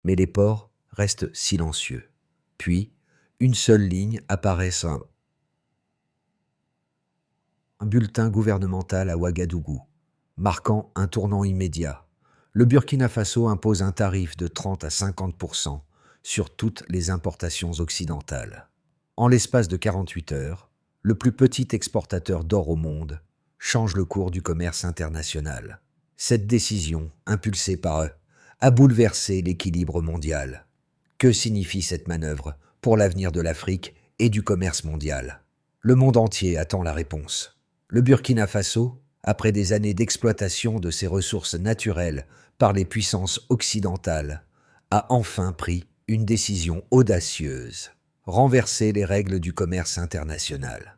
Mais les ports restent silencieux. Puis, une seule ligne apparaît sur un bulletin gouvernemental à Ouagadougou, marquant un tournant immédiat. Le Burkina Faso impose un tarif de 30 à 50% sur toutes les importations occidentales. En l'espace de 48 heures, le plus petit exportateur d'or au monde change le cours du commerce international. Cette décision, impulsée par eux, a bouleversé l'équilibre mondial. Que signifie cette manœuvre pour l'avenir de l'Afrique et du commerce mondial? Le monde entier attend la réponse. Le Burkina Faso, après des années d'exploitation de ses ressources naturelles par les puissances occidentales, a enfin pris une décision audacieuse: renverser les règles du commerce international.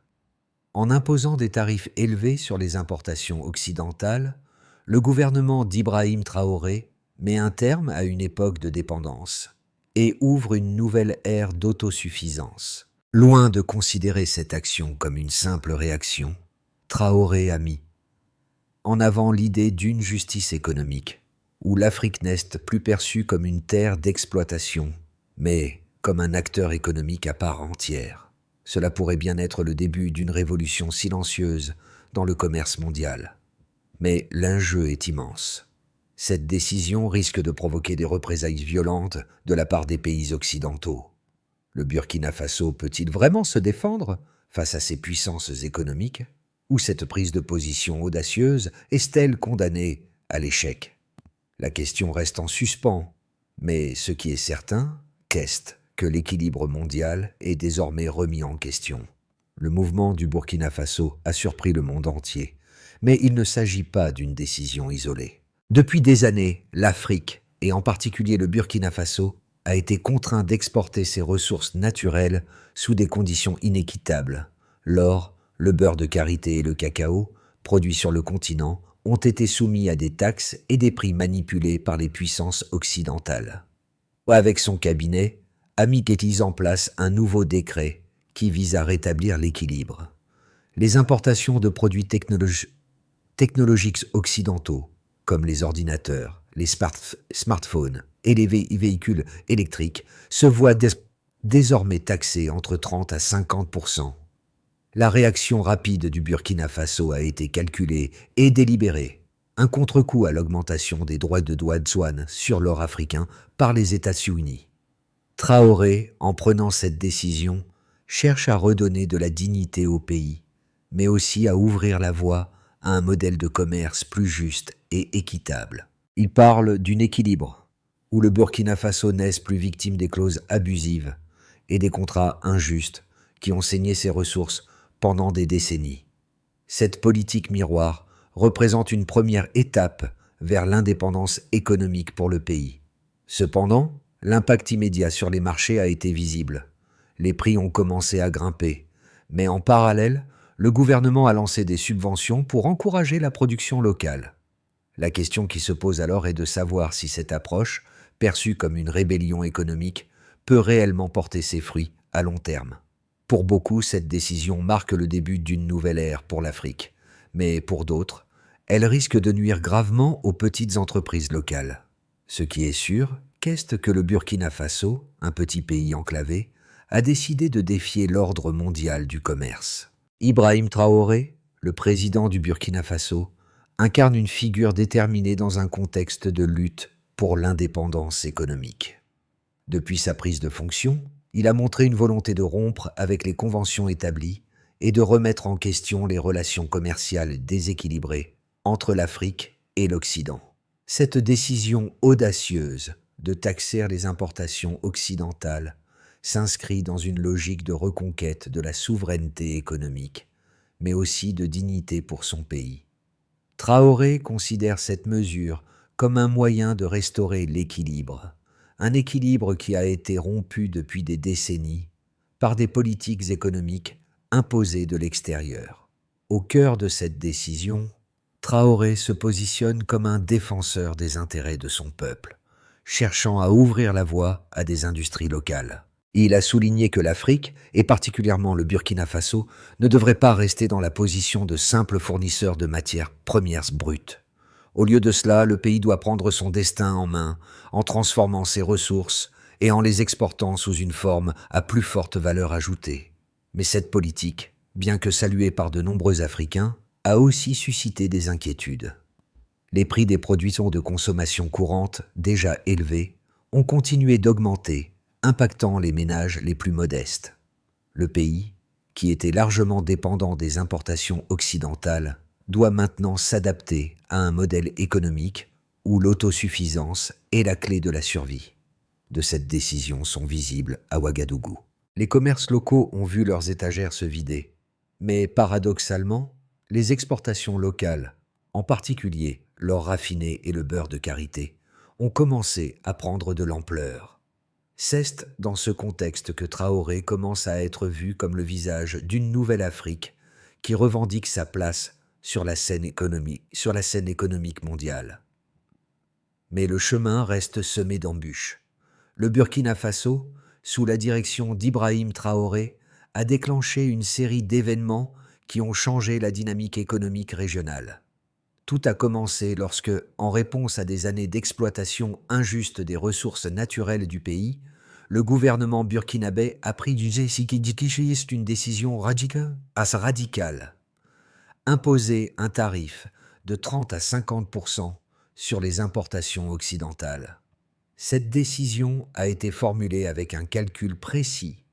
En imposant des tarifs élevés sur les importations occidentales, le gouvernement d'Ibrahim Traoré met un terme à une époque de dépendance et ouvre une nouvelle ère d'autosuffisance. Loin de considérer cette action comme une simple réaction, Traoré a mis en avant l'idée d'une justice économique, où l'Afrique n'est plus perçue comme une terre d'exploitation, mais comme un acteur économique à part entière. Cela pourrait bien être le début d'une révolution silencieuse dans le commerce mondial. Mais l'enjeu est immense. Cette décision risque de provoquer des représailles violentes de la part des pays occidentaux. Le Burkina Faso peut-il vraiment se défendre face à ces puissances économiques? Ou cette prise de position audacieuse est-elle condamnée à l'échec? La question reste en suspens, mais ce qui est certain, c'est que l'équilibre mondial est désormais remis en question. Le mouvement du Burkina Faso a surpris le monde entier, mais il ne s'agit pas d'une décision isolée. Depuis des années, l'Afrique, et en particulier le Burkina Faso, a été contraint d'exporter ses ressources naturelles sous des conditions inéquitables. L'or, le beurre de karité et le cacao, produits sur le continent, ont été soumis à des taxes et des prix manipulés par les puissances occidentales. Avec son cabinet, Ami mise en place un nouveau décret qui vise à rétablir l'équilibre. Les importations de produits technologiques occidentaux, comme les ordinateurs, les smartphones et les véhicules électriques, se voient désormais taxées entre 30 à 50%. La réaction rapide du Burkina Faso a été calculée et délibérée. Un contre-coup à l'augmentation des droits de douane sur l'or africain par les États-Unis. Traoré, en prenant cette décision, cherche à redonner de la dignité au pays, mais aussi à ouvrir la voie à un modèle de commerce plus juste et équitable. Il parle d'un équilibre, où le Burkina Faso n'est plus victime des clauses abusives et des contrats injustes qui ont saigné ses ressources pendant des décennies. Cette politique miroir représente une première étape vers l'indépendance économique pour le pays. Cependant, l'impact immédiat sur les marchés a été visible. Les prix ont commencé à grimper, mais en parallèle, le gouvernement a lancé des subventions pour encourager la production locale. La question qui se pose alors est de savoir si cette approche, perçue comme une rébellion économique, peut réellement porter ses fruits à long terme. Pour beaucoup, cette décision marque le début d'une nouvelle ère pour l'Afrique, mais pour d'autres, elle risque de nuire gravement aux petites entreprises locales. Ce qui est sûr, c'est que le Burkina Faso, un petit pays enclavé, a décidé de défier l'ordre mondial du commerce. Ibrahim Traoré, le président du Burkina Faso, incarne une figure déterminée dans un contexte de lutte pour l'indépendance économique. Depuis sa prise de fonction, il a montré une volonté de rompre avec les conventions établies et de remettre en question les relations commerciales déséquilibrées entre l'Afrique et l'Occident. Cette décision audacieuse de taxer les importations occidentales s'inscrit dans une logique de reconquête de la souveraineté économique, mais aussi de dignité pour son pays. Traoré considère cette mesure comme un moyen de restaurer l'équilibre, un équilibre qui a été rompu depuis des décennies par des politiques économiques imposées de l'extérieur. Au cœur de cette décision, Traoré se positionne comme un défenseur des intérêts de son peuple, cherchant à ouvrir la voie à des industries locales. Il a souligné que l'Afrique, et particulièrement le Burkina Faso, ne devrait pas rester dans la position de simple fournisseur de matières premières brutes. Au lieu de cela, le pays doit prendre son destin en main, en transformant ses ressources et en les exportant sous une forme à plus forte valeur ajoutée. Mais cette politique, bien que saluée par de nombreux Africains, a aussi suscité des inquiétudes. Les prix des produits de consommation courante, déjà élevés, ont continué d'augmenter, impactant les ménages les plus modestes. Le pays, qui était largement dépendant des importations occidentales, doit maintenant s'adapter à un modèle économique où l'autosuffisance est la clé de la survie. De cette décision sont visibles à Ouagadougou. Les commerces locaux ont vu leurs étagères se vider, mais paradoxalement, les exportations locales, en particulier l'or raffiné et le beurre de karité, ont commencé à prendre de l'ampleur. C'est dans ce contexte que Traoré commence à être vu comme le visage d'une nouvelle Afrique qui revendique sa place sur la scène économique mondiale. Mais le chemin reste semé d'embûches. Le Burkina Faso, sous la direction d'Ibrahim Traoré, a déclenché une série d'événements qui ont changé la dynamique économique régionale. Tout a commencé lorsque, en réponse à des années d'exploitation injuste des ressources naturelles du pays, le gouvernement burkinabé a pris une décision radicale. Imposer un tarif de 30 à 50% sur les importations occidentales. Cette décision a été formulée avec un calcul précis.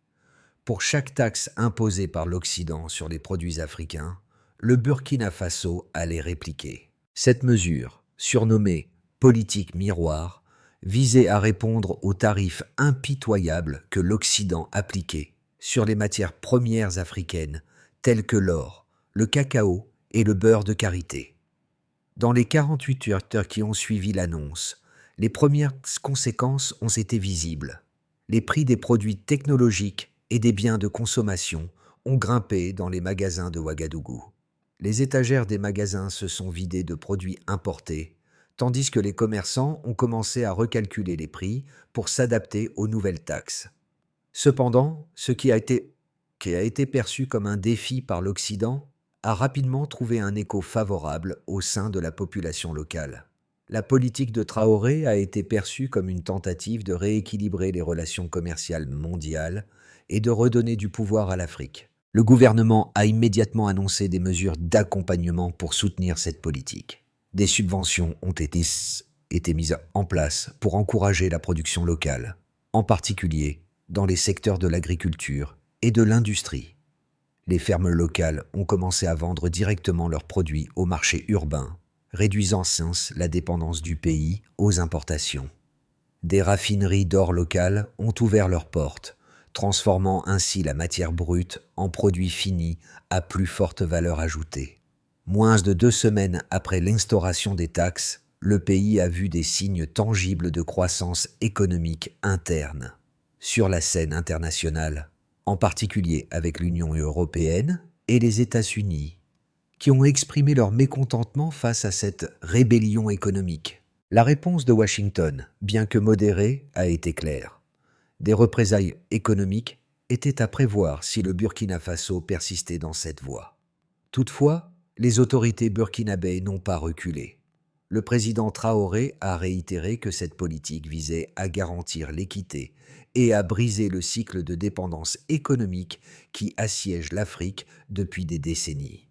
Pour chaque taxe imposée par l'Occident sur les produits africains, le Burkina Faso allait répliquer. Cette mesure, surnommée « politique miroir », visait à répondre aux tarifs impitoyables que l'Occident appliquait sur les matières premières africaines telles que l'or, le cacao et le beurre de karité. Dans les 48 heures qui ont suivi l'annonce, les premières conséquences ont été visibles. Les prix des produits technologiques et des biens de consommation ont grimpé dans les magasins de Ouagadougou. Les étagères des magasins se sont vidées de produits importés, tandis que les commerçants ont commencé à recalculer les prix pour s'adapter aux nouvelles taxes. Cependant, ce qui a été perçu comme un défi par l'Occident a rapidement trouvé un écho favorable au sein de la population locale. La politique de Traoré a été perçue comme une tentative de rééquilibrer les relations commerciales mondiales et de redonner du pouvoir à l'Afrique. Le gouvernement a immédiatement annoncé des mesures d'accompagnement pour soutenir cette politique. Des subventions ont été mises en place pour encourager la production locale, en particulier dans les secteurs de l'agriculture et de l'industrie. Les fermes locales ont commencé à vendre directement leurs produits au marché urbain, réduisant ainsi la dépendance du pays aux importations. Des raffineries d'or locales ont ouvert leurs portes, transformant ainsi la matière brute en produits finis à plus forte valeur ajoutée. Moins de 2 semaines après l'instauration des taxes, le pays a vu des signes tangibles de croissance économique interne. Sur la scène internationale, en particulier avec l'Union européenne et les États-Unis, qui ont exprimé leur mécontentement face à cette rébellion économique. La réponse de Washington, bien que modérée, a été claire. Des représailles économiques étaient à prévoir si le Burkina Faso persistait dans cette voie. Toutefois, les autorités burkinabées n'ont pas reculé. Le président Traoré a réitéré que cette politique visait à garantir l'équité et à briser le cycle de dépendance économique qui assiège l'Afrique depuis des décennies.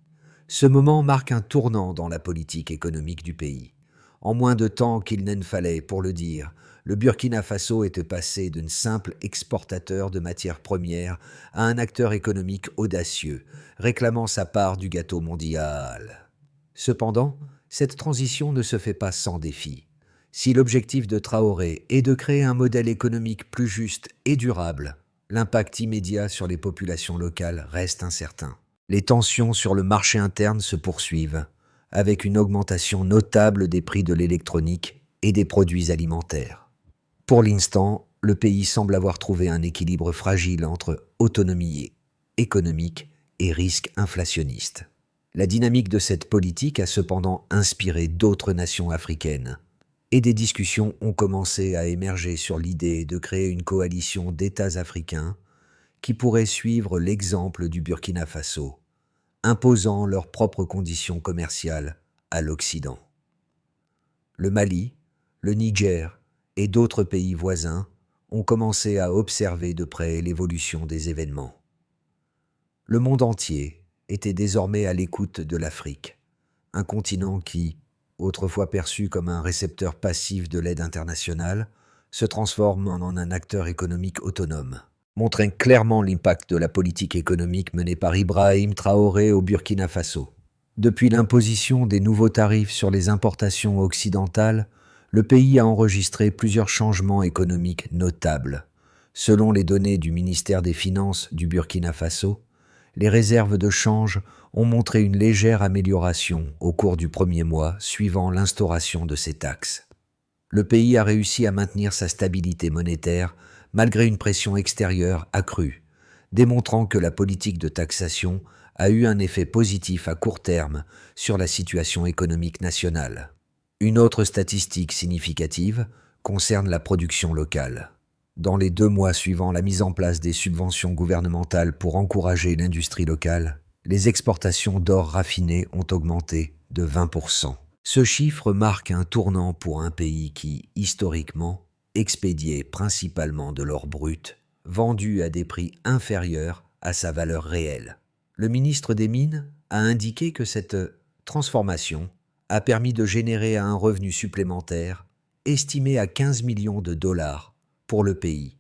Ce moment marque un tournant dans la politique économique du pays. En moins de temps qu'il n'en fallait pour le dire, le Burkina Faso était passé d'un simple exportateur de matières premières à un acteur économique audacieux, réclamant sa part du gâteau mondial. Cependant, cette transition ne se fait pas sans défi. Si l'objectif de Traoré est de créer un modèle économique plus juste et durable, l'impact immédiat sur les populations locales reste incertain. Les tensions sur le marché interne se poursuivent, avec une augmentation notable des prix de l'électronique et des produits alimentaires. Pour l'instant, le pays semble avoir trouvé un équilibre fragile entre autonomie économique et risque inflationniste. La dynamique de cette politique a cependant inspiré d'autres nations africaines, et des discussions ont commencé à émerger sur l'idée de créer une coalition d'États africains qui pourraient suivre l'exemple du Burkina Faso, imposant leurs propres conditions commerciales à l'Occident. Le Mali, le Niger et d'autres pays voisins ont commencé à observer de près l'évolution des événements. Le monde entier était désormais à l'écoute de l'Afrique, un continent qui, autrefois perçu comme un récepteur passif de l'aide internationale, se transforme en un acteur économique autonome, montrant clairement l'impact de la politique économique menée par Ibrahim Traoré au Burkina Faso. Depuis l'imposition des nouveaux tarifs sur les importations occidentales, le pays a enregistré plusieurs changements économiques notables. Selon les données du ministère des Finances du Burkina Faso, les réserves de change ont montré une légère amélioration au cours du premier mois suivant l'instauration de ces taxes. Le pays a réussi à maintenir sa stabilité monétaire malgré une pression extérieure accrue, démontrant que la politique de taxation a eu un effet positif à court terme sur la situation économique nationale. Une autre statistique significative concerne la production locale. Dans les 2 mois suivant la mise en place des subventions gouvernementales pour encourager l'industrie locale, les exportations d'or raffiné ont augmenté de 20%. Ce chiffre marque un tournant pour un pays qui, historiquement, expédiait principalement de l'or brut, vendu à des prix inférieurs à sa valeur réelle. Le ministre des Mines a indiqué que cette transformation a permis de générer un revenu supplémentaire estimé à 15 millions de dollars pour le pays,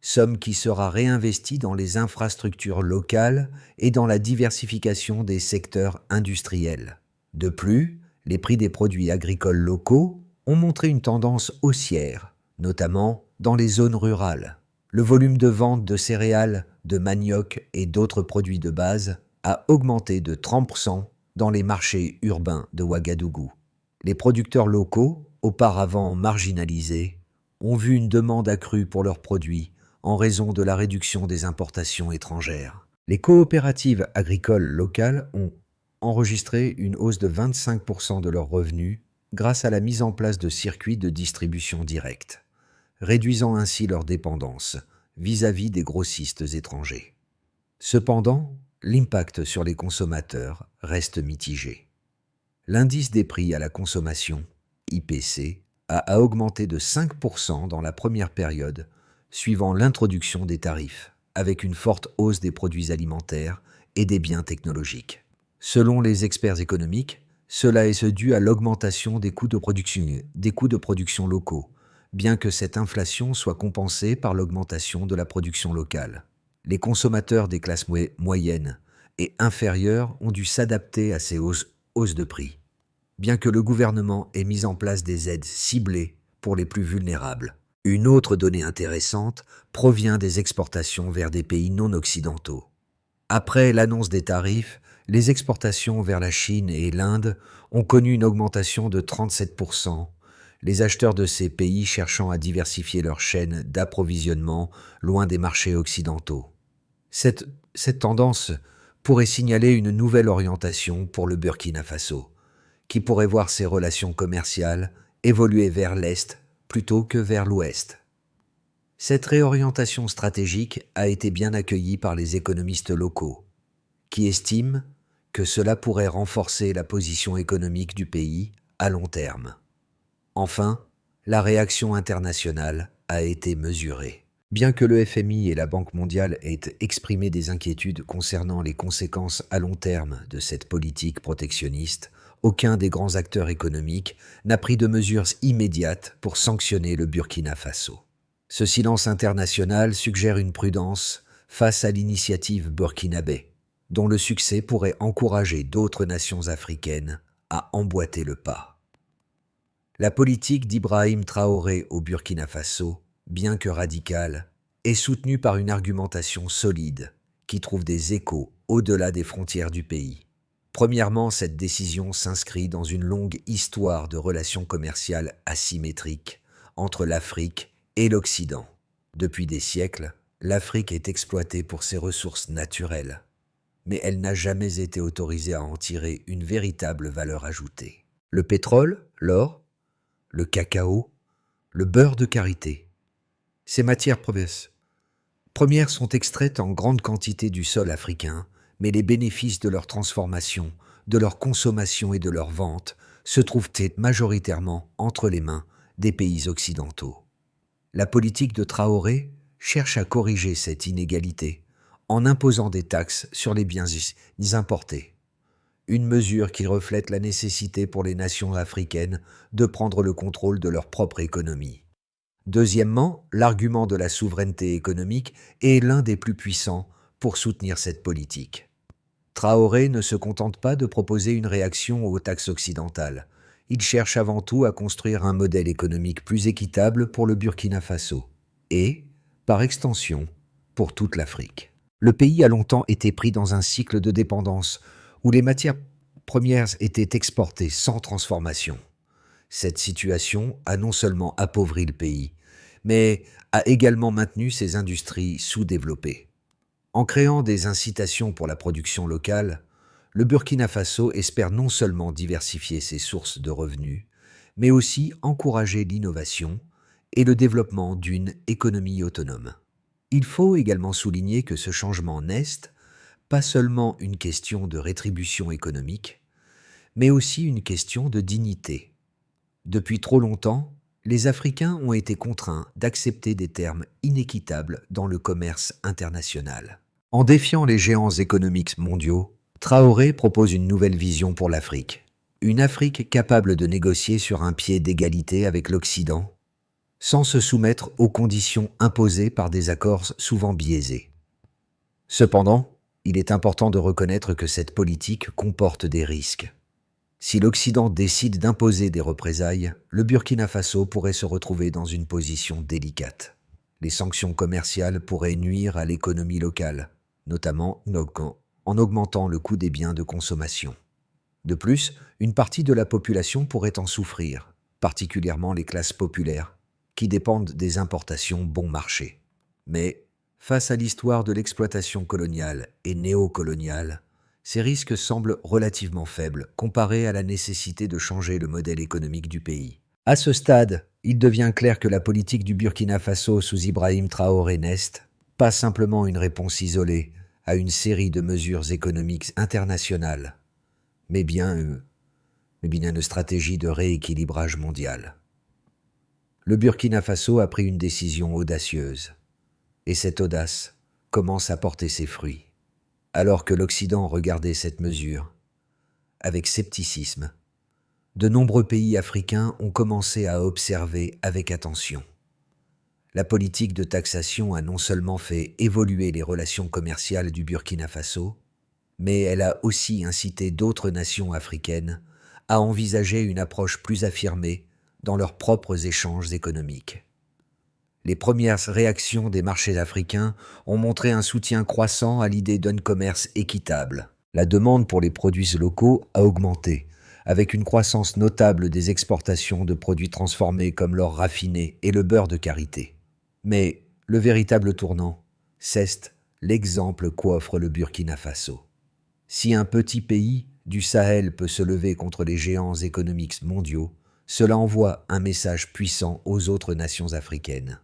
somme qui sera réinvestie dans les infrastructures locales et dans la diversification des secteurs industriels. De plus, les prix des produits agricoles locaux ont montré une tendance haussière, notamment dans les zones rurales. Le volume de vente de céréales, de manioc et d'autres produits de base a augmenté de 30% dans les marchés urbains de Ouagadougou. Les producteurs locaux, auparavant marginalisés, ont vu une demande accrue pour leurs produits en raison de la réduction des importations étrangères. Les coopératives agricoles locales ont enregistré une hausse de 25% de leurs revenus grâce à la mise en place de circuits de distribution directe, réduisant ainsi leur dépendance vis-à-vis des grossistes étrangers. Cependant, l'impact sur les consommateurs reste mitigé. L'indice des prix à la consommation, IPC, a augmenté de 5% dans la première période, suivant l'introduction des tarifs, avec une forte hausse des produits alimentaires et des biens technologiques. Selon les experts économiques, cela est dû à l'augmentation des coûts de production locaux, bien que cette inflation soit compensée par l'augmentation de la production locale. Les consommateurs des classes moyennes et inférieures ont dû s'adapter à ces hausses de prix, bien que le gouvernement ait mis en place des aides ciblées pour les plus vulnérables. Une autre donnée intéressante provient des exportations vers des pays non occidentaux. Après l'annonce des tarifs, les exportations vers la Chine et l'Inde ont connu une augmentation de 37%, les acheteurs de ces pays cherchant à diversifier leur chaîne d'approvisionnement loin des marchés occidentaux. Cette tendance pourrait signaler une nouvelle orientation pour le Burkina Faso, qui pourrait voir ses relations commerciales évoluer vers l'Est plutôt que vers l'Ouest. Cette réorientation stratégique a été bien accueillie par les économistes locaux, qui estiment que cela pourrait renforcer la position économique du pays à long terme. Enfin, la réaction internationale a été mesurée. Bien que le FMI et la Banque mondiale aient exprimé des inquiétudes concernant les conséquences à long terme de cette politique protectionniste, aucun des grands acteurs économiques n'a pris de mesures immédiates pour sanctionner le Burkina Faso. Ce silence international suggère une prudence face à l'initiative burkinabé, dont le succès pourrait encourager d'autres nations africaines à emboîter le pas. La politique d'Ibrahim Traoré au Burkina Faso, bien que radicale, est soutenue par une argumentation solide qui trouve des échos au-delà des frontières du pays. Premièrement, cette décision s'inscrit dans une longue histoire de relations commerciales asymétriques entre l'Afrique et l'Occident. Depuis des siècles, l'Afrique est exploitée pour ses ressources naturelles, mais elle n'a jamais été autorisée à en tirer une véritable valeur ajoutée. Le pétrole, l'or, le cacao, le beurre de karité. Ces matières premières sont extraites en grande quantité du sol africain, mais les bénéfices de leur transformation, de leur consommation et de leur vente se trouvent majoritairement entre les mains des pays occidentaux. La politique de Traoré cherche à corriger cette inégalité en imposant des taxes sur les biens importés. Une mesure qui reflète la nécessité pour les nations africaines de prendre le contrôle de leur propre économie. Deuxièmement, l'argument de la souveraineté économique est l'un des plus puissants pour soutenir cette politique. Traoré ne se contente pas de proposer une réaction aux taxes occidentales. Il cherche avant tout à construire un modèle économique plus équitable pour le Burkina Faso et, par extension, pour toute l'Afrique. Le pays a longtemps été pris dans un cycle de dépendance où les matières premières étaient exportées sans transformation. Cette situation a non seulement appauvri le pays, mais a également maintenu ses industries sous-développées. En créant des incitations pour la production locale, le Burkina Faso espère non seulement diversifier ses sources de revenus, mais aussi encourager l'innovation et le développement d'une économie autonome. Il faut également souligner que ce changement n'est pas seulement une question de rétribution économique, mais aussi une question de dignité. Depuis trop longtemps, les Africains ont été contraints d'accepter des termes inéquitables dans le commerce international. En défiant les géants économiques mondiaux, Traoré propose une nouvelle vision pour l'Afrique. Une Afrique capable de négocier sur un pied d'égalité avec l'Occident, sans se soumettre aux conditions imposées par des accords souvent biaisés. Cependant, il est important de reconnaître que cette politique comporte des risques. Si l'Occident décide d'imposer des représailles, le Burkina Faso pourrait se retrouver dans une position délicate. Les sanctions commerciales pourraient nuire à l'économie locale, notamment en augmentant le coût des biens de consommation. De plus, une partie de la population pourrait en souffrir, particulièrement les classes populaires, qui dépendent des importations bon marché. Mais, face à l'histoire de l'exploitation coloniale et néocoloniale, ces risques semblent relativement faibles comparés à la nécessité de changer le modèle économique du pays. À ce stade, il devient clair que la politique du Burkina Faso sous Ibrahim Traoré n'est pas simplement une réponse isolée à une série de mesures économiques internationales, mais bien une stratégie de rééquilibrage mondial. Le Burkina Faso a pris une décision audacieuse, et cette audace commence à porter ses fruits. Alors que l'Occident regardait cette mesure avec scepticisme, de nombreux pays africains ont commencé à observer avec attention. La politique de taxation a non seulement fait évoluer les relations commerciales du Burkina Faso, mais elle a aussi incité d'autres nations africaines à envisager une approche plus affirmée dans leurs propres échanges économiques. Les premières réactions des marchés africains ont montré un soutien croissant à l'idée d'un commerce équitable. La demande pour les produits locaux a augmenté, avec une croissance notable des exportations de produits transformés comme l'or raffiné et le beurre de karité. Mais le véritable tournant, c'est l'exemple qu'offre le Burkina Faso. Si un petit pays du Sahel peut se lever contre les géants économiques mondiaux, cela envoie un message puissant aux autres nations africaines,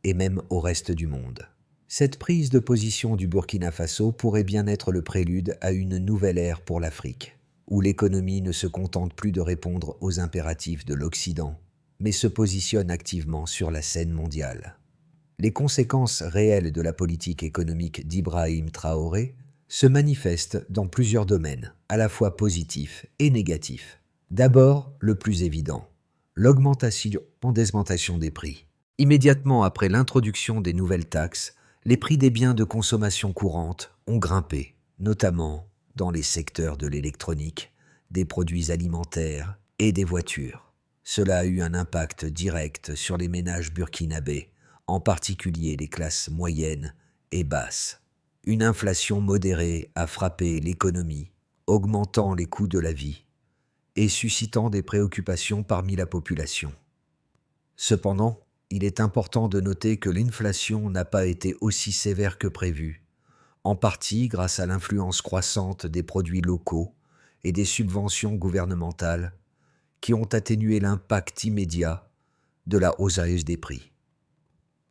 et même au reste du monde. Cette prise de position du Burkina Faso pourrait bien être le prélude à une nouvelle ère pour l'Afrique, où l'économie ne se contente plus de répondre aux impératifs de l'Occident, mais se positionne activement sur la scène mondiale. Les conséquences réelles de la politique économique d'Ibrahim Traoré se manifestent dans plusieurs domaines, à la fois positifs et négatifs. D'abord, le plus évident, l'augmentation des prix. Immédiatement après l'introduction des nouvelles taxes, les prix des biens de consommation courante ont grimpé, notamment dans les secteurs de l'électronique, des produits alimentaires et des voitures. Cela a eu un impact direct sur les ménages burkinabés, en particulier les classes moyennes et basses. Une inflation modérée a frappé l'économie, augmentant les coûts de la vie et suscitant des préoccupations parmi la population. Cependant, il est important de noter que l'inflation n'a pas été aussi sévère que prévu, en partie grâce à l'influence croissante des produits locaux et des subventions gouvernementales qui ont atténué l'impact immédiat de la hausse des prix.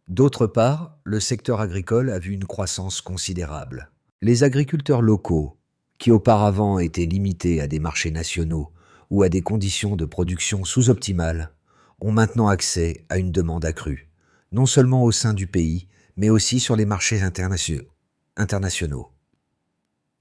D'autre part, le secteur agricole a vu une croissance considérable. Les agriculteurs locaux, qui auparavant étaient limités à des marchés nationaux, ou à des conditions de production sous-optimales, ont maintenant accès à une demande accrue, non seulement au sein du pays, mais aussi sur les marchés internationaux.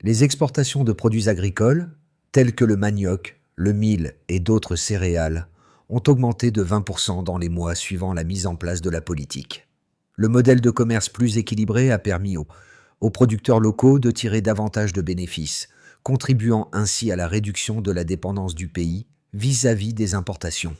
Les exportations de produits agricoles, tels que le manioc, le mil et d'autres céréales, ont augmenté de 20% dans les mois suivant la mise en place de la politique. Le modèle de commerce plus équilibré a permis aux producteurs locaux de tirer davantage de bénéfices, contribuant ainsi à la réduction de la dépendance du pays vis-à-vis des importations.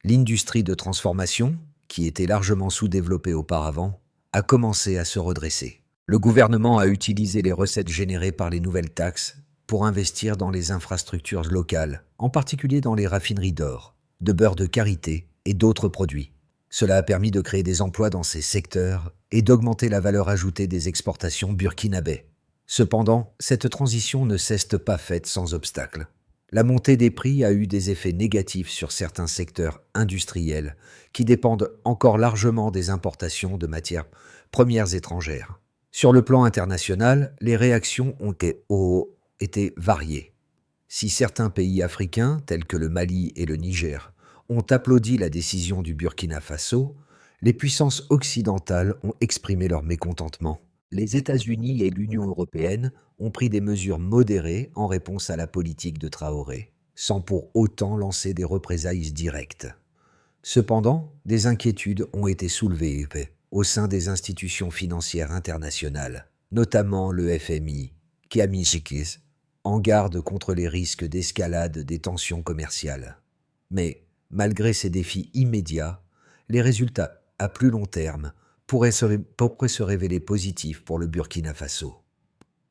L'industrie de transformation, qui était largement sous-développée auparavant, a commencé à se redresser. Le gouvernement a utilisé les recettes générées par les nouvelles taxes pour investir dans les infrastructures locales, en particulier dans les raffineries d'or, de beurre de karité et d'autres produits. Cela a permis de créer des emplois dans ces secteurs et d'augmenter la valeur ajoutée des exportations burkinabais. Cependant, cette transition ne s'est pas faite sans obstacle. La montée des prix a eu des effets négatifs sur certains secteurs industriels qui dépendent encore largement des importations de matières premières étrangères. Sur le plan international, les réactions ont été variées. Si certains pays africains, tels que le Mali et le Niger, ont applaudi la décision du Burkina Faso, les puissances occidentales ont exprimé leur mécontentement. Les États-Unis et l'Union européenne ont pris des mesures modérées en réponse à la politique de Traoré, sans pour autant lancer des représailles directes. Cependant, des inquiétudes ont été soulevées au sein des institutions financières internationales, notamment le FMI, qui a mis en garde contre les risques d'escalade des tensions commerciales. Mais, malgré ces défis immédiats, les résultats à plus long terme pourraient se révéler positifs pour le Burkina Faso.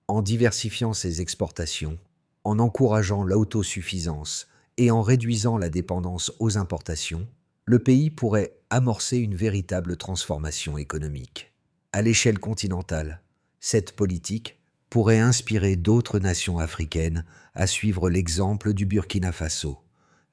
En diversifiant ses exportations, en encourageant l'autosuffisance et en réduisant la dépendance aux importations, le pays pourrait amorcer une véritable transformation économique. À l'échelle continentale, cette politique pourrait inspirer d'autres nations africaines à suivre l'exemple du Burkina Faso,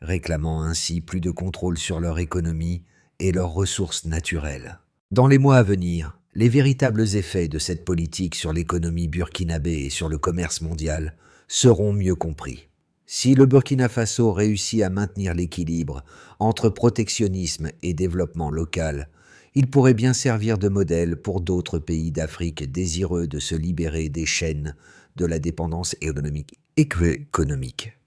réclamant ainsi plus de contrôle sur leur économie et leurs ressources naturelles. Dans les mois à venir, les véritables effets de cette politique sur l'économie burkinabé et sur le commerce mondial seront mieux compris. Si le Burkina Faso réussit à maintenir l'équilibre entre protectionnisme et développement local, il pourrait bien servir de modèle pour d'autres pays d'Afrique désireux de se libérer des chaînes de la dépendance économique.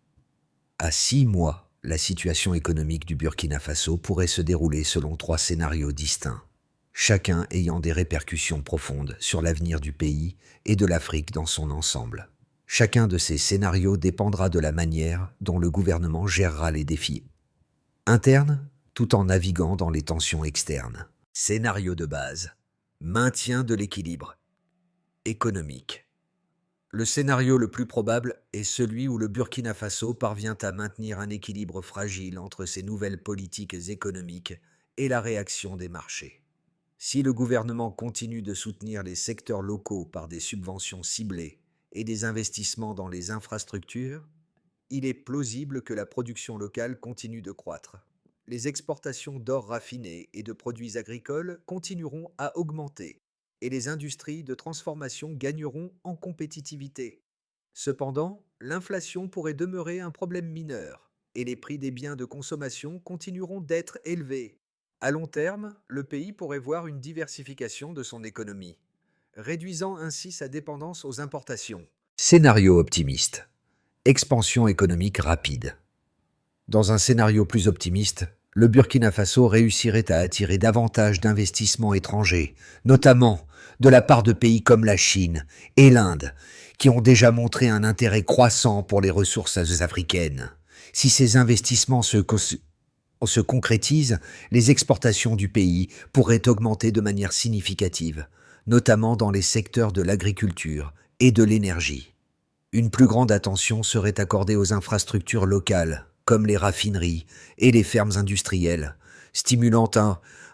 À 6 mois, la situation économique du Burkina Faso pourrait se dérouler selon 3 scénarios distincts, chacun ayant des répercussions profondes sur l'avenir du pays et de l'Afrique dans son ensemble. Chacun de ces scénarios dépendra de la manière dont le gouvernement gérera les défis internes tout en naviguant dans les tensions externes. Scénario de base. Maintien de l'équilibre économique. Le scénario le plus probable est celui où le Burkina Faso parvient à maintenir un équilibre fragile entre ses nouvelles politiques économiques et la réaction des marchés. Si le gouvernement continue de soutenir les secteurs locaux par des subventions ciblées et des investissements dans les infrastructures, il est plausible que la production locale continue de croître. Les exportations d'or raffiné et de produits agricoles continueront à augmenter et les industries de transformation gagneront en compétitivité. Cependant, l'inflation pourrait demeurer un problème mineur et les prix des biens de consommation continueront d'être élevés. À long terme, le pays pourrait voir une diversification de son économie, réduisant ainsi sa dépendance aux importations. Scénario optimiste. Expansion économique rapide. Dans un scénario plus optimiste, le Burkina Faso réussirait à attirer davantage d'investissements étrangers, notamment de la part de pays comme la Chine et l'Inde, qui ont déjà montré un intérêt croissant pour les ressources africaines. Si ces investissements se concrétisent, les exportations du pays pourraient augmenter de manière significative, notamment dans les secteurs de l'agriculture et de l'énergie. Une plus grande attention serait accordée aux infrastructures locales, comme les raffineries et les fermes industrielles, stimulant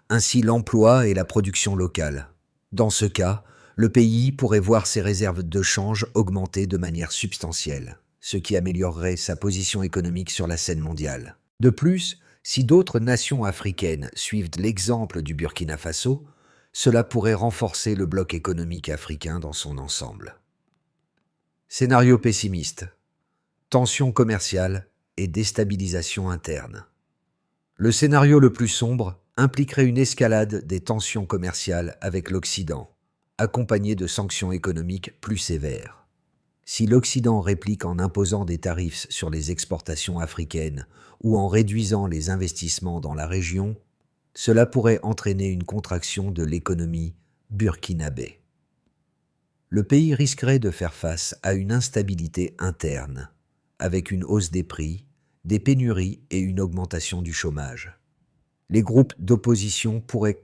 ainsi l'emploi et la production locale. Dans ce cas, le pays pourrait voir ses réserves de change augmenter de manière substantielle, ce qui améliorerait sa position économique sur la scène mondiale. De plus, si d'autres nations africaines suivent l'exemple du Burkina Faso, cela pourrait renforcer le bloc économique africain dans son ensemble. Scénario pessimiste. Tensions commerciales et déstabilisation interne. Le scénario le plus sombre impliquerait une escalade des tensions commerciales avec l'Occident, accompagnée de sanctions économiques plus sévères. Si l'Occident réplique en imposant des tarifs sur les exportations africaines ou en réduisant les investissements dans la région, cela pourrait entraîner une contraction de l'économie burkinabé. Le pays risquerait de faire face à une instabilité interne, avec une hausse des prix, des pénuries et une augmentation du chômage. Les groupes d'opposition pourraient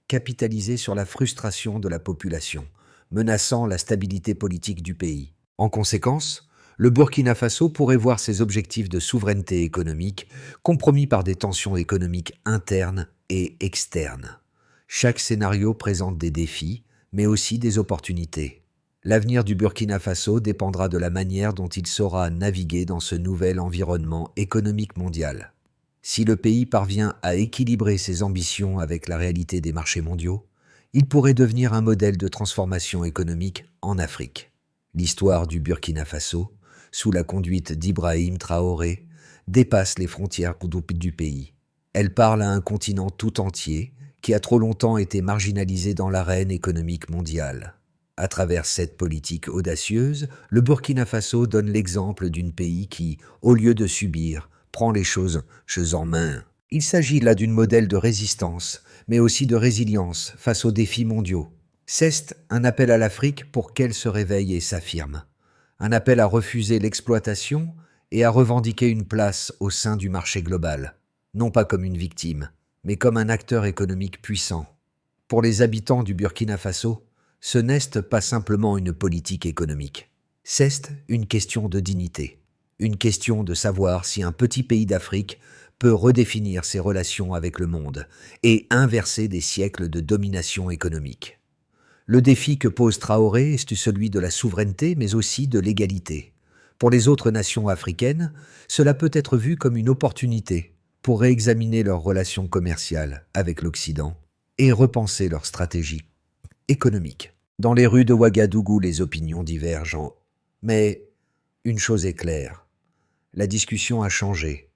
capitaliser sur la frustration de la population, menaçant la stabilité politique du pays. En conséquence, le Burkina Faso pourrait voir ses objectifs de souveraineté économique compromis par des tensions économiques internes et externes. Chaque scénario présente des défis, mais aussi des opportunités. L'avenir du Burkina Faso dépendra de la manière dont il saura naviguer dans ce nouvel environnement économique mondial. Si le pays parvient à équilibrer ses ambitions avec la réalité des marchés mondiaux, il pourrait devenir un modèle de transformation économique en Afrique. L'histoire du Burkina Faso, sous la conduite d'Ibrahim Traoré, dépasse les frontières du pays. Elle parle à un continent tout entier qui a trop longtemps été marginalisé dans l'arène économique mondiale. À travers cette politique audacieuse, le Burkina Faso donne l'exemple d'un pays qui, au lieu de subir, prend les choses en main. Il s'agit là d'un modèle de résistance, mais aussi de résilience face aux défis mondiaux. C'est un appel à l'Afrique pour qu'elle se réveille et s'affirme. Un appel à refuser l'exploitation et à revendiquer une place au sein du marché global, non pas comme une victime, mais comme un acteur économique puissant. Pour les habitants du Burkina Faso, ce n'est pas simplement une politique économique. C'est une question de dignité, une question de savoir si un petit pays d'Afrique peut redéfinir ses relations avec le monde et inverser des siècles de domination économique. Le défi que pose Traoré est celui de la souveraineté, mais aussi de l'égalité. Pour les autres nations africaines, cela peut être vu comme une opportunité pour réexaminer leurs relations commerciales avec l'Occident et repenser leur stratégie économique. Dans les rues de Ouagadougou, les opinions divergent, mais une chose est claire, la discussion a changé.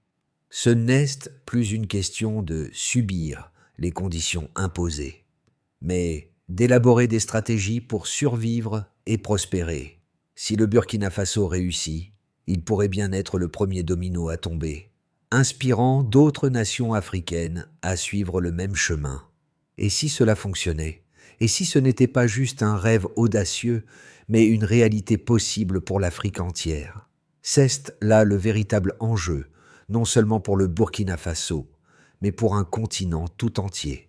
Ce n'est plus une question de subir les conditions imposées, mais d'élaborer des stratégies pour survivre et prospérer. Si le Burkina Faso réussit, il pourrait bien être le premier domino à tomber, inspirant d'autres nations africaines à suivre le même chemin. Et si cela fonctionnait? Et si ce n'était pas juste un rêve audacieux, mais une réalité possible pour l'Afrique entière? C'est là le véritable enjeu, non seulement pour le Burkina Faso, mais pour un continent tout entier.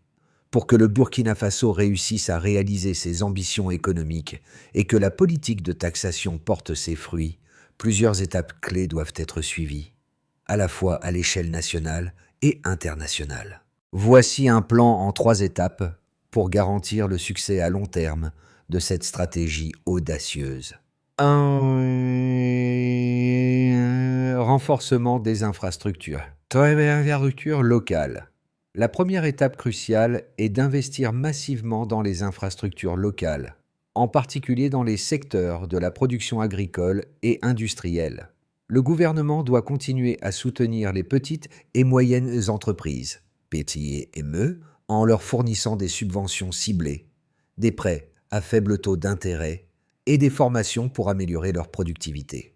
Pour que le Burkina Faso réussisse à réaliser ses ambitions économiques et que la politique de taxation porte ses fruits, plusieurs étapes clés doivent être suivies, à la fois à l'échelle nationale et internationale. Voici un plan en 3 étapes pour garantir le succès à long terme de cette stratégie audacieuse. 1. Renforcement des infrastructures. Infrastructures locales. La première étape cruciale est d'investir massivement dans les infrastructures locales, en particulier dans les secteurs de la production agricole et industrielle. Le gouvernement doit continuer à soutenir les petites et moyennes entreprises, PME, en leur fournissant des subventions ciblées, des prêts à faible taux d'intérêt et des formations pour améliorer leur productivité.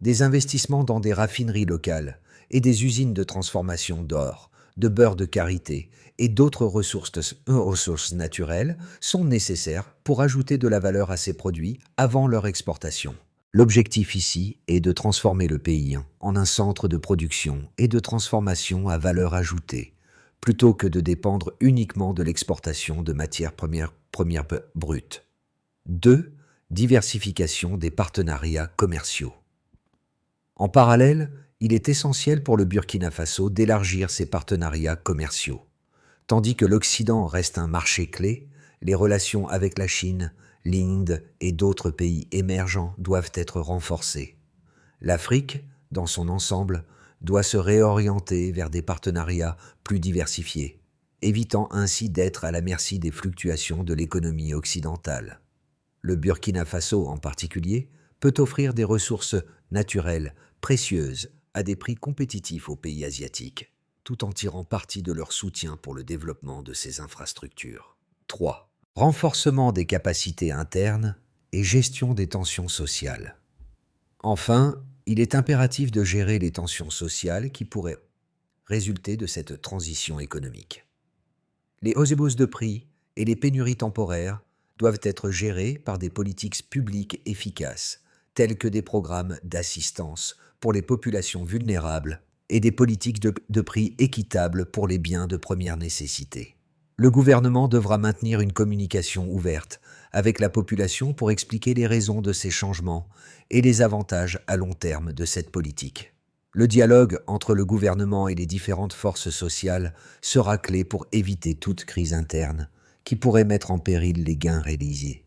Des investissements dans des raffineries locales et des usines de transformation d'or, de beurre de karité et d'autres ressources naturelles sont nécessaires pour ajouter de la valeur à ces produits avant leur exportation. L'objectif ici est de transformer le pays en un centre de production et de transformation à valeur ajoutée, plutôt que de dépendre uniquement de l'exportation de matières premières brutes. 2. Diversification des partenariats commerciaux. En parallèle, il est essentiel pour le Burkina Faso d'élargir ses partenariats commerciaux. Tandis que l'Occident reste un marché clé, les relations avec la Chine, l'Inde et d'autres pays émergents doivent être renforcées. L'Afrique, dans son ensemble, doit se réorienter vers des partenariats plus diversifiés, évitant ainsi d'être à la merci des fluctuations de l'économie occidentale. Le Burkina Faso, en particulier, peut offrir des ressources naturelles précieuses à des prix compétitifs aux pays asiatiques, tout en tirant parti de leur soutien pour le développement de ces infrastructures. 3. Renforcement des capacités internes et gestion des tensions sociales. Enfin, il est impératif de gérer les tensions sociales qui pourraient résulter de cette transition économique. Les hausses et baisses de prix et les pénuries temporaires doivent être gérées par des politiques publiques efficaces, telles que des programmes d'assistance pour les populations vulnérables et des politiques de prix équitables pour les biens de première nécessité. Le gouvernement devra maintenir une communication ouverte avec la population pour expliquer les raisons de ces changements et les avantages à long terme de cette politique. Le dialogue entre le gouvernement et les différentes forces sociales sera clé pour éviter toute crise interne qui pourrait mettre en péril les gains réalisés.